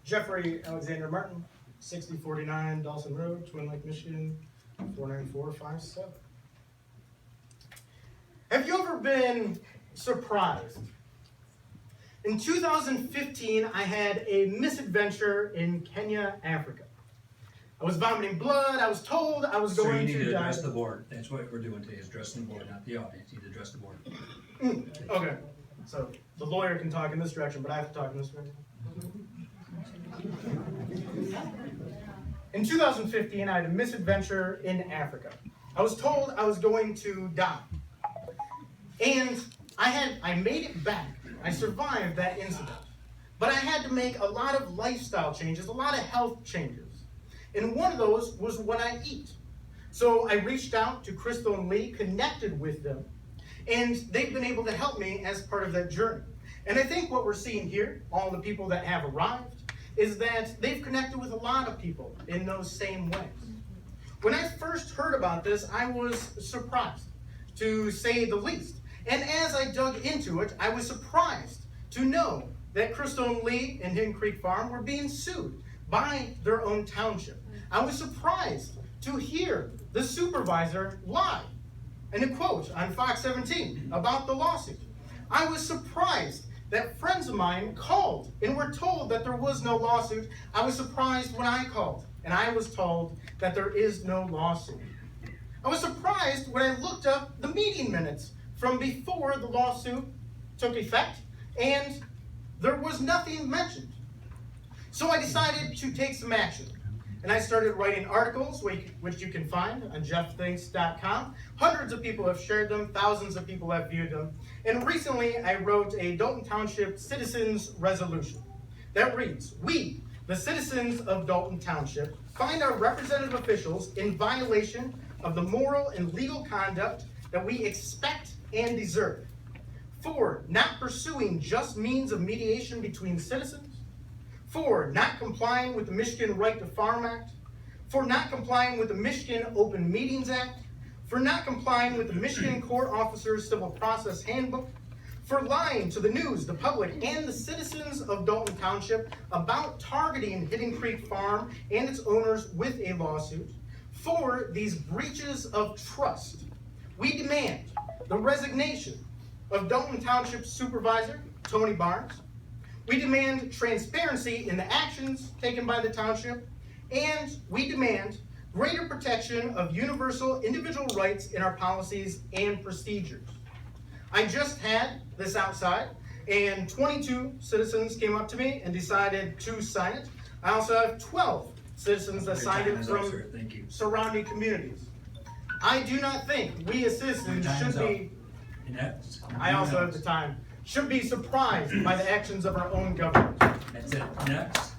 Jeffrey Alexander Martin, 6049 Dawson Road, Twin Lake, Michigan, 49457. Have you ever been surprised? In 2015, I had a misadventure in Kenya, Africa. I was vomiting blood. I was told I was Sir, going you need to to die. address the board. That's what we're doing today, is addressing the board, not the audience. You need to address the board. Okay, so the lawyer can talk in this direction, but I have to talk in this direction. In 2015, I had a misadventure in Africa. I was told I was going to die. And I made it back. I survived that incident. But I had to make a lot of lifestyle changes, a lot of health changes. And one of those was what I eat. So I reached out to Crystal and Lee, connected with them, and they've been able to help me as part of that journey. And I think what we're seeing here, all the people that have arrived, is that they've connected with a lot of people in those same ways. When I first heard about this, I was surprised, to say the least. And as I dug into it, I was surprised to know that Crystal and Lee and Hidden Creek Farm were being sued by their own township. I was surprised to hear the supervisor lie in a quote on Fox 17 about the lawsuit. I was surprised that friends of mine called and were told that there was no lawsuit. I was surprised when I called and I was told that there is no lawsuit. I was surprised when I looked up the meeting minutes from before the lawsuit took effect, and there was nothing mentioned. So I decided to take some action. And I started writing articles, which you can find on jeffthinks.com. Hundreds of people have shared them, thousands of people have viewed them. And recently I wrote a Dalton Township Citizens Resolution that reads, "We, the citizens of Dalton Township, find our representative officials in violation of the moral and legal conduct that we expect and deserve. For not pursuing just means of mediation between citizens. For not complying with the Michigan Right to Farm Act. For not complying with the Michigan Open Meetings Act. For not complying with the Michigan Court Officers Civil Process Handbook. For lying to the news, the public, and the citizens of Dalton Township about targeting Hidden Creek Farm and its owners with a lawsuit. For these breaches of trust, we demand the resignation of Dalton Township Supervisor Tony Barnes. We demand transparency in the actions taken by the township, and we demand greater protection of universal individual rights in our policies and procedures." I just had this outside, and 22 citizens came up to me and decided to sign it. I also have 12 citizens that signed it from surrounding communities. I do not think we as citizens should be, I also have the time, should be surprised by the actions of our own government. That's it. Next.